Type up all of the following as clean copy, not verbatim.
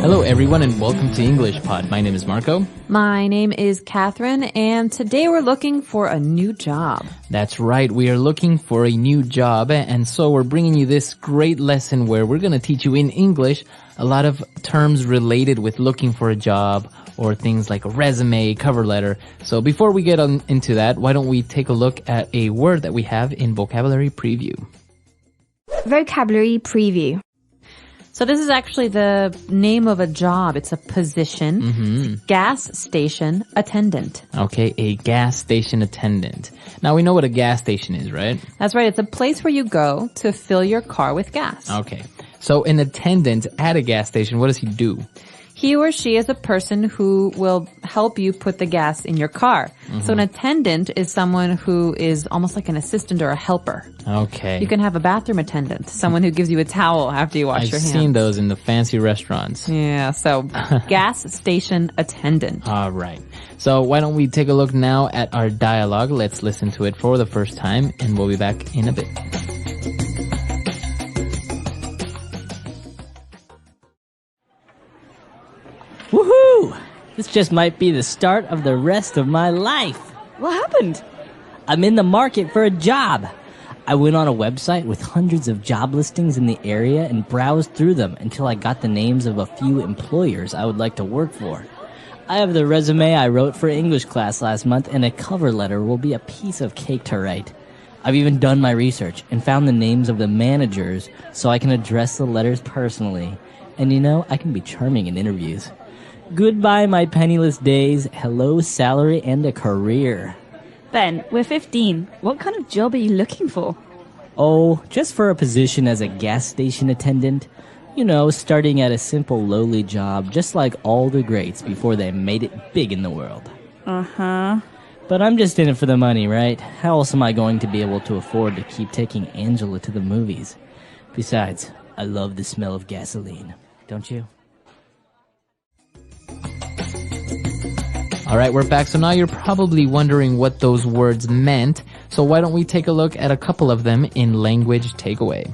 Hello everyone and welcome to English Pod. My name is Marco. My name is Catherine, and today we're looking for a new job. That's right, we are looking for a new job, and so we're bringing you this great lesson where we're going to teach you in English a lot of terms related with looking for a job or things like a resume, cover letter. So before we get on into that, why don't we take a look at a word that we have in Vocabulary Preview. Vocabulary Preview. So this is actually the name of a job. It's a position. It's gas station attendant. Okay, a gas station attendant. Now we know what a gas station is, right? That's right. It's a place where you go to fill your car with gas. Okay. So an attendant at a gas station, what does he do? He or she is a person who will help you put the gas in your car. So an attendant is someone who is almost like an assistant or a helper. Okay. You can have a bathroom attendant, someone who gives you a towel after you wash your hands. I've seen those in the fancy restaurants. Yeah, so gas station attendant. All right. So why don't we take a look now at our dialogue? Let's listen to it for the first time, and we'll be back in a bit. Woohoo! This just might be the start of the rest of my life. What happened? I'm in the market for a job. I went on a website with hundreds of job listings in the area and browsed through them until I got the names of a few employers I would like to work for. I have the resume I wrote for English class last month, and a cover letter will be a piece of cake to write. I've even done my research and found the names of the managers so I can address the letters personally. And you know, I can be charming in interviews. Goodbye, my penniless days. Hello, salary and a career. Ben, we're 15. What kind of job are you looking for? Oh, just for a position as a gas station attendant. You know, starting at a simple lowly job, just like all the greats before they made it big in the world. Uh-huh. But I'm just in it for the money, right? How else am I going to be able to afford to keep taking Angela to the movies? Besides, I love the smell of gasoline. Don't you? All right, we're back. So now you're probably wondering what those words meant. So why don't we take a look at a couple of them in Language Takeaway.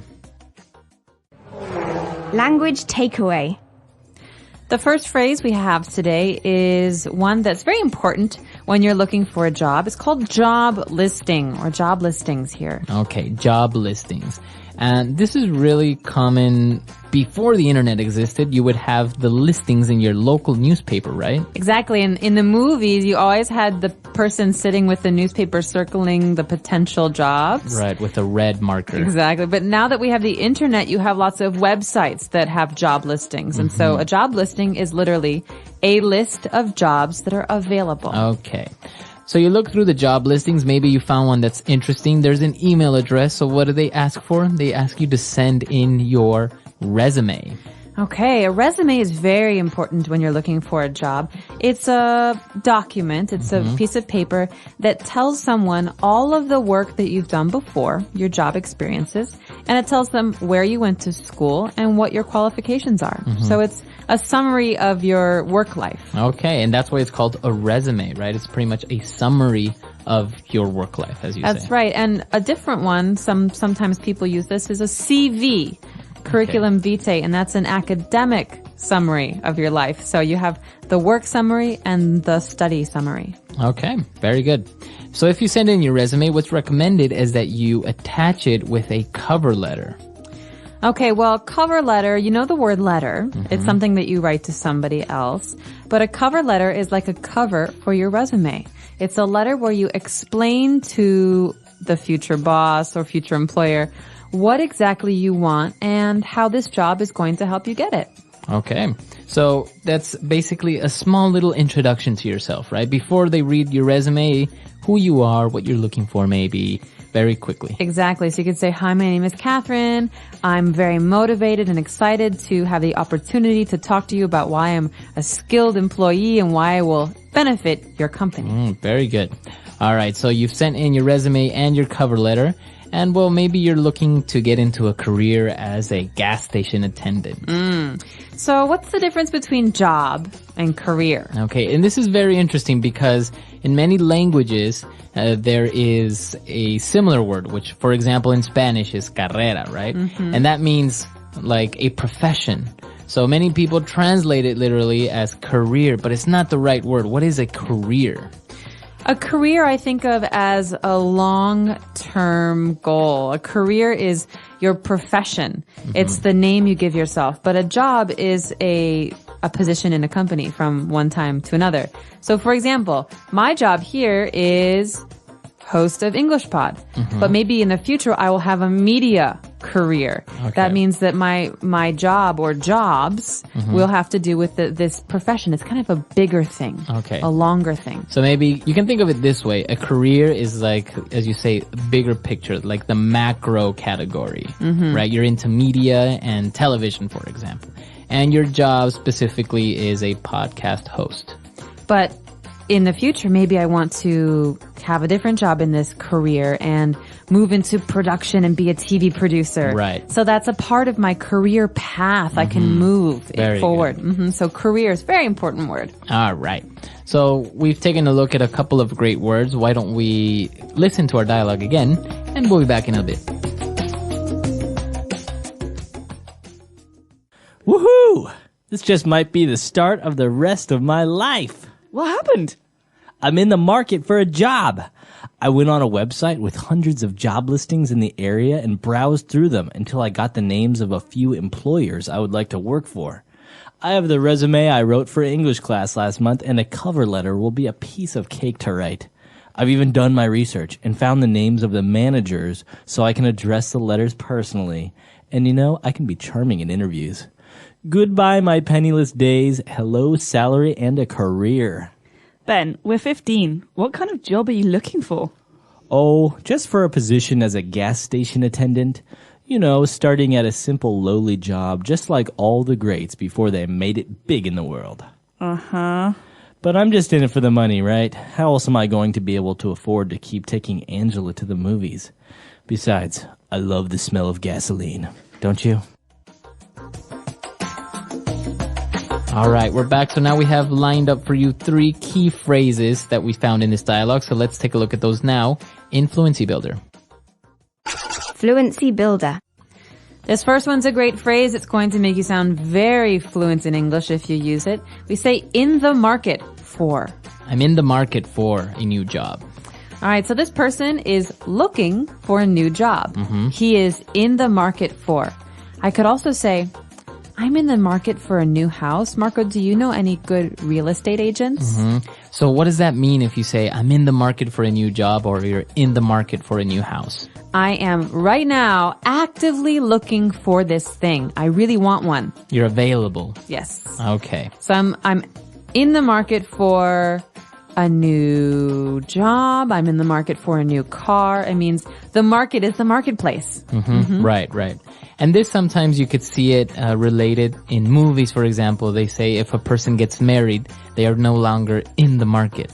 Language takeaway. The first phrase we have today is one that's very important when you're looking for a job. It's called job listing or job listings here. Okay, job listings. And this is really common. Before the internet existed, you would have the listings in your local newspaper, right? Exactly. And in the movies, you always had the person sitting with the newspaper circling the potential jobs. Right, with a red marker. Exactly. But now that we have the internet, you have lots of websites that have job listings. And so a job listing is literally a list of jobs that are available. Okay. So you look through the job listings, maybe you found one that's interesting. There's an email address, so what do they ask for? They ask you to send in your resume. Okay, a resume is very important when you're looking for a job. It's a document, it's a piece of paper that tells someone all of the work that you've done before, your job experiences, and it tells them where you went to school and what your qualifications are. So it's a summary of your work life. Okay, and that's why it's called a resume, right? It's pretty much a summary of your work life, as you say. That's right, and a different one, sometimes people use this, is a CV. Curriculum vitae, and that's an academic summary of your life. So you have the work summary and the study summary. Okay, very good. So if you send in your resume, what's recommended is that you attach it with a cover letter. Okay, well, cover letter, you know the word letter. It's something that you write to somebody else. But a cover letter is like a cover for your resume. It's a letter where you explain to the future boss or future employer what exactly you want and how this job is going to help you get it. Okay. So that's basically a small little introduction to yourself, right? Before they read your resume, who you are, what you're looking for maybe, very quickly. Exactly. So you could say, hi, my name is Catherine. I'm very motivated and excited to have the opportunity to talk to you about why I'm a skilled employee and why I will benefit your company. Very good. All right. So you've sent in your resume and your cover letter. And well, maybe you're looking to get into a career as a gas station attendant. So what's the difference between job and career? Okay, and this is very interesting because in many languages, there is a similar word, which, for example, in Spanish is carrera, right? And that means like a profession. So many people translate it literally as career, but it's not the right word. What is a career? A career I think of as a long-term goal. A career is your profession. It's the name you give yourself. But a job is a position in a company from one time to another. So for example, my job here is host of English Pod. But maybe in the future I will have a media career. Okay. That means that my job or jobs will have to do with this profession. It's kind of a bigger thing. Okay. A longer thing. So maybe you can think of it this way. A career is like, as you say, bigger picture, like the macro category, right? You're into media and television, for example. And your job specifically is a podcast host. But in the future, maybe I want to have a different job in this career and move into production and be a TV producer. Right. So that's a part of my career path. I can move it forward. So career is a very important word. All right. So we've taken a look at a couple of great words. Why don't we listen to our dialogue again, and we'll be back in a bit. Woohoo! This just might be the start of the rest of my life. What happened? I'm in the market for a job. I went on a website with hundreds of job listings in the area and browsed through them until I got the names of a few employers I would like to work for. I have the resume I wrote for English class last month, and a cover letter will be a piece of cake to write. I've even done my research and found the names of the managers so I can address the letters personally. And I can be charming in interviews. Goodbye, my penniless days. Hello, salary and a career. Ben, we're 15. What kind of job are you looking for? Oh, just for a position as a gas station attendant. Starting at a simple lowly job, just like all the greats before they made it big in the world. Uh-huh. But I'm just in it for the money, right? How else am I going to be able to afford to keep taking Angela to the movies? Besides, I love the smell of gasoline. Don't you? All right, we're back. So now we have lined up for you 3 key phrases that we found in this dialogue. So let's take a look at those now in Fluency Builder. Fluency Builder. This first one's a great phrase. It's going to make you sound very fluent in English if you use it. We say in the market for. I'm in the market for a new job. All right, so this person is looking for a new job. He is in the market for. I could also say, I'm in the market for a new house. Marco, do you know any good real estate agents? So what does that mean if you say, I'm in the market for a new job, or you're in the market for a new house? I am right now actively looking for this thing. I really want one. You're available. Yes. Okay. So I'm in the market for a new job. I'm in the market for a new car. It means the market is the marketplace. Right. And this sometimes you could see it related in movies, for example. They say if a person gets married, they are no longer in the market.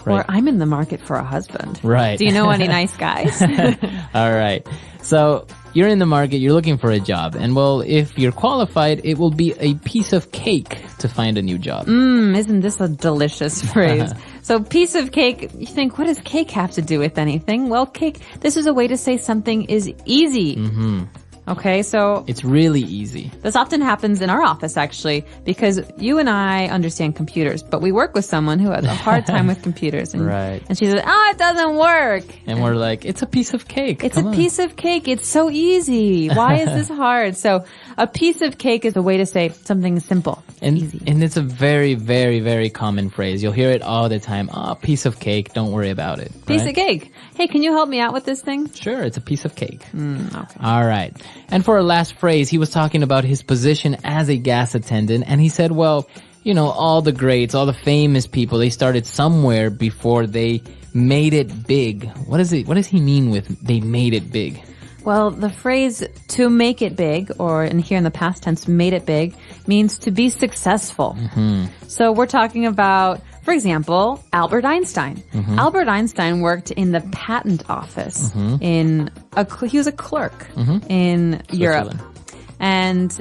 Right. Or I'm in the market for a husband. Right. Do you know any nice guys? All right. So you're in the market, you're looking for a job. And well, if you're qualified, it will be a piece of cake to find a new job. Isn't this a delicious phrase? So piece of cake, you think, what does cake have to do with anything? Well, cake, this is a way to say something is easy. Okay, so it's really easy. This often happens in our office, actually, because you and I understand computers, but we work with someone who has a hard time with computers. And, right. And she says, it doesn't work. And we're like, it's a piece of cake. It's a piece of cake. It's so easy. Why is this hard? So a piece of cake is a way to say something simple. And, easy. And it's a very, very, very common phrase. You'll hear it all the time. Piece of cake. Don't worry about it. Piece right? of cake. Hey, can you help me out with this thing? Sure, it's a piece of cake. Okay. All right. And for our last phrase, he was talking about his position as a gas attendant, and he said, well, all the greats, all the famous people, they started somewhere before they made it big. What does he mean with they made it big? Well, the phrase to make it big, or in here in the past tense, made it big, means to be successful. So we're talking about, for example, Albert Einstein. Albert Einstein worked in the patent office he was a clerk in Europe. And,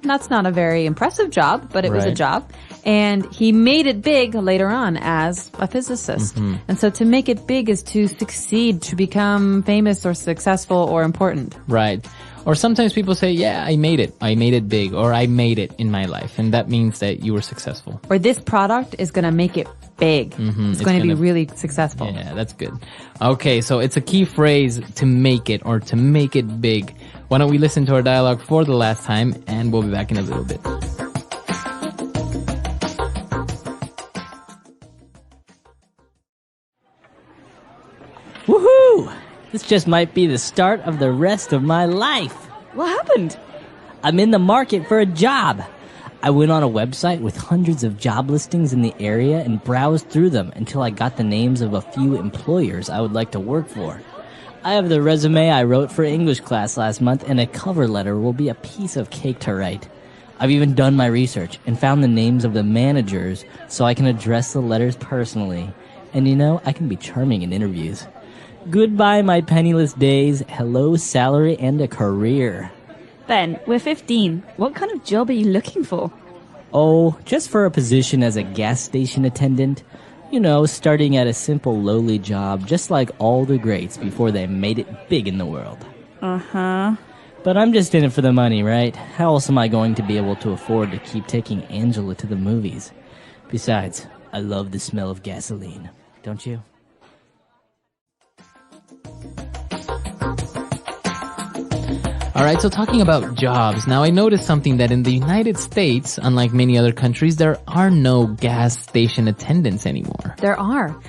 that's not a very impressive job, but it was a job. And he made it big later on as a physicist. And so to make it big is to succeed, to become famous or successful or important. Right. Or sometimes people say, yeah, I made it. I made it big, or I made it in my life. And that means that you were successful. Or this product is going to make it big. It's going to be really successful. Yeah, that's good. Okay, so it's a key phrase to make it or to make it big. Why don't we listen to our dialogue for the last time, and we'll be back in a little bit. Woohoo! This just might be the start of the rest of my life. What happened? I'm in the market for a job. I went on a website with hundreds of job listings in the area and browsed through them until I got the names of a few employers I would like to work for. I have the resume I wrote for English class last month, and a cover letter will be a piece of cake to write. I've even done my research and found the names of the managers so I can address the letters personally. And you know, I can be charming in interviews. Goodbye, my penniless days. Hello, salary and a career. Ben, we're 15. What kind of job are you looking for? Oh, just for a position as a gas station attendant. You know, starting at a simple lowly job, just like all the greats before they made it big in the world. Uh-huh. But I'm just in it for the money, right? How else am I going to be able to afford to keep taking Angela to the movies? Besides, I love the smell of gasoline. Don't you? All right, so talking about jobs, now I noticed something that in the United States, unlike many other countries, there are no gas station attendants anymore. There are.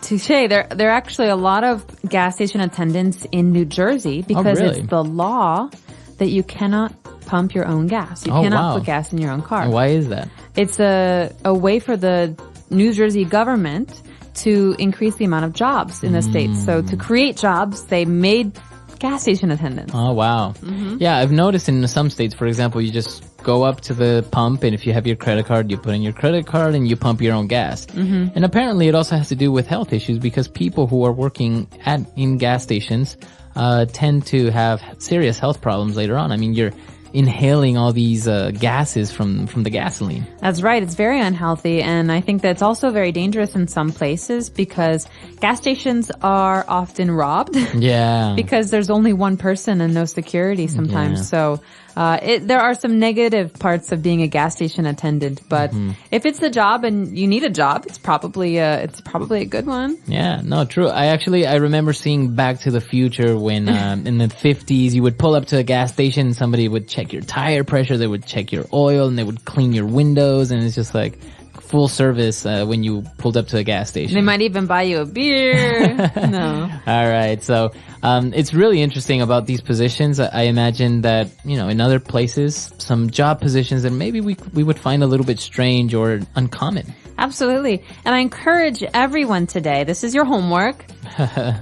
Touche. There are actually a lot of gas station attendants in New Jersey because really? it's the law that you cannot pump your own gas. You cannot put gas in your own car. Why is that? It's a way for the New Jersey government to increase the amount of jobs in the state. So to create jobs, they made gas station attendants. Oh, wow. Yeah, I've noticed in some states, for example, you just go up to the pump, and if you have your credit card, you put in your credit card and you pump your own gas. And apparently it also has to do with health issues because people who are working in gas stations tend to have serious health problems later on. I mean, you're inhaling all these gases from the gasoline. That's right. It's very unhealthy. And I think that's also very dangerous in some places because gas stations are often robbed. Yeah. Because there's only one person and no security sometimes. Yeah. So there are some negative parts of being a gas station attendant. But if it's the job and you need a job, it's probably a good one. Yeah, no, true. I remember seeing Back to the Future when in the 50s you would pull up to a gas station and somebody would check your tire pressure, they would check your oil, and they would clean your windows, and it's just like full service when you pulled up to a gas station. They might even buy you a beer. No. All right. So, it's really interesting about these positions. I imagine that, you know, in other places, some job positions that maybe we would find a little bit strange or uncommon. Absolutely. And I encourage everyone today, this is your homework.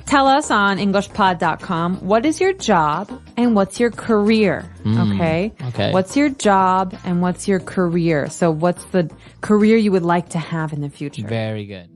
Tell us on EnglishPod.com, what is your job and what's your career? Okay? Okay. What's your job and what's your career? So what's the career you would like to have in the future? Very good.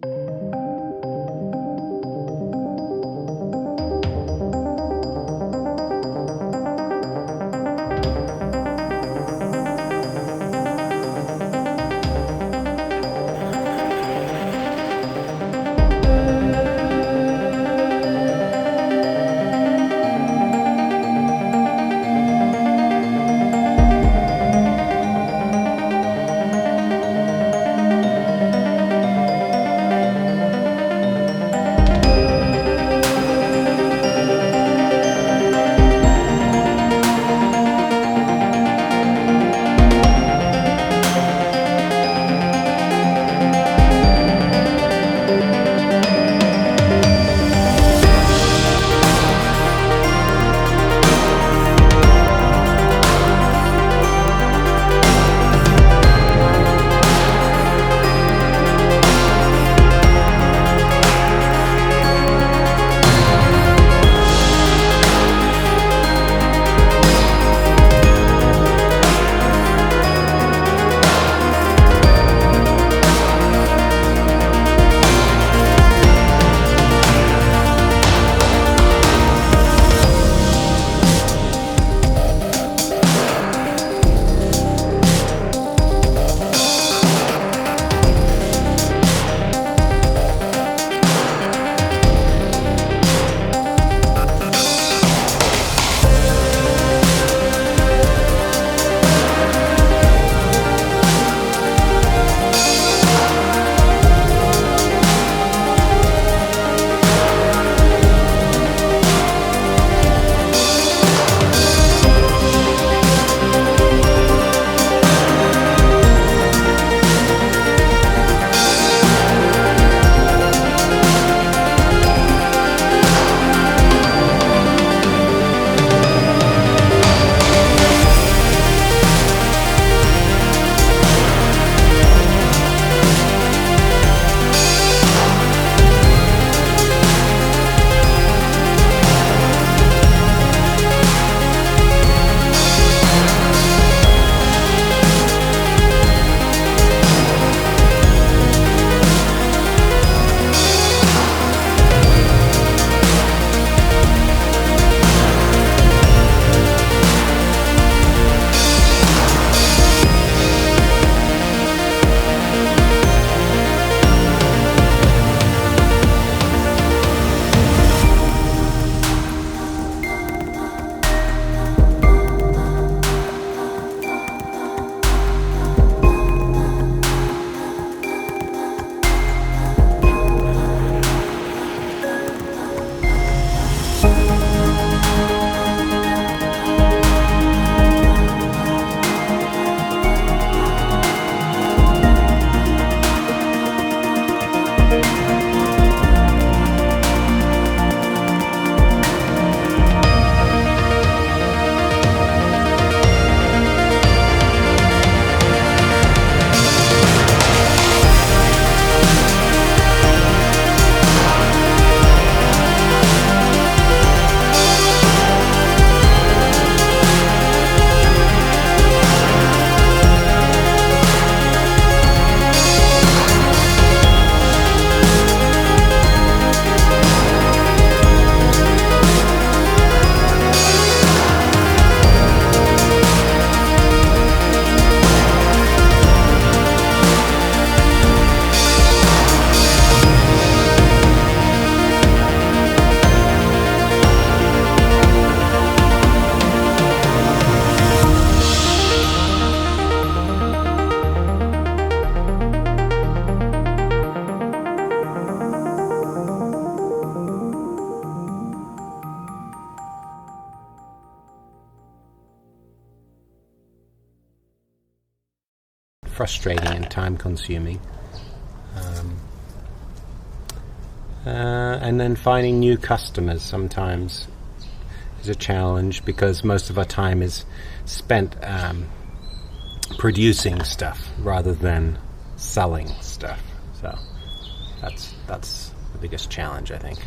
frustrating and time-consuming. And then finding new customers sometimes is a challenge because most of our time is spent producing stuff rather than selling stuff. So that's the biggest challenge, I think.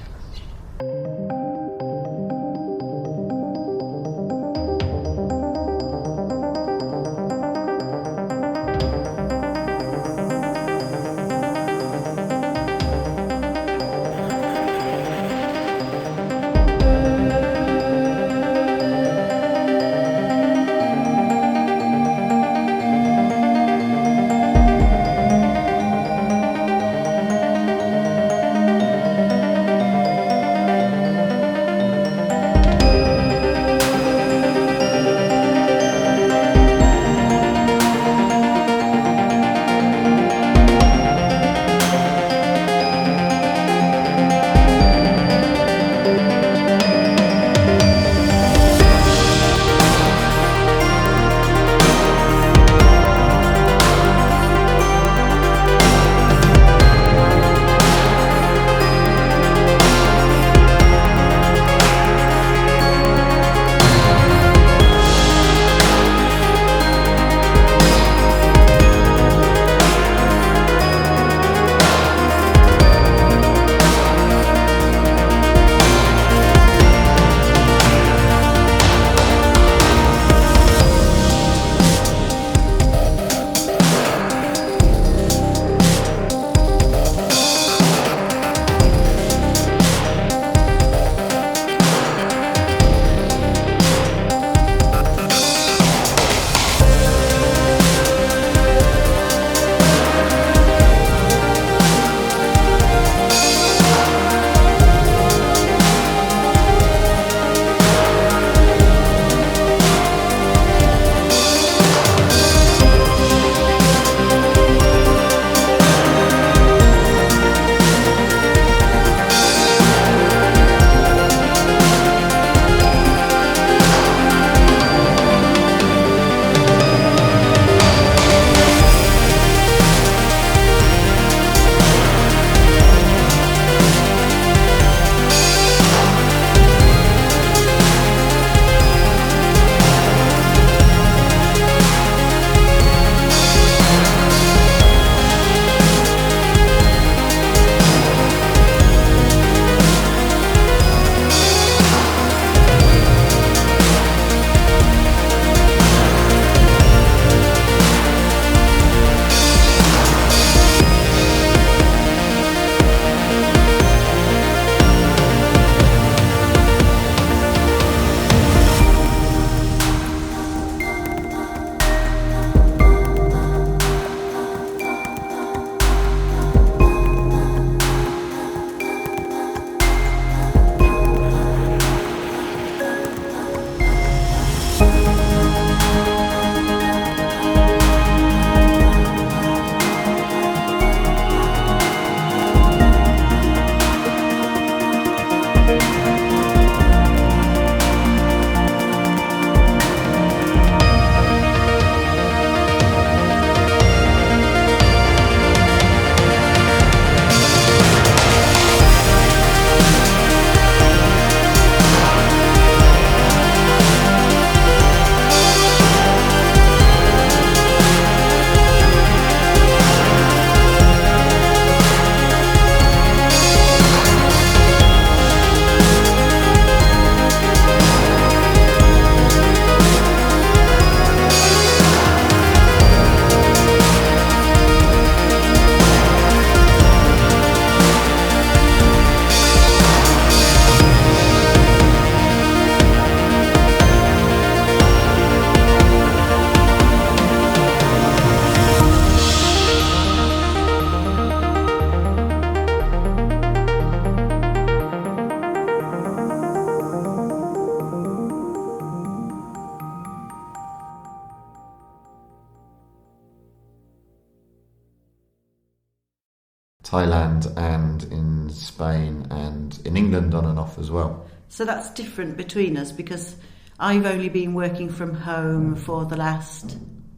Thailand and in Spain and in England on and off as well. So that's different between us because I've only been working from home for the last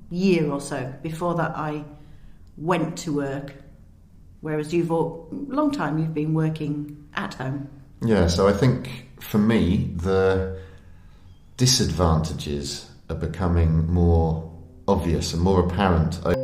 year or so. Before that, I went to work, whereas long time you've been working at home. Yeah, so I think for me, the disadvantages are becoming more obvious and more apparent over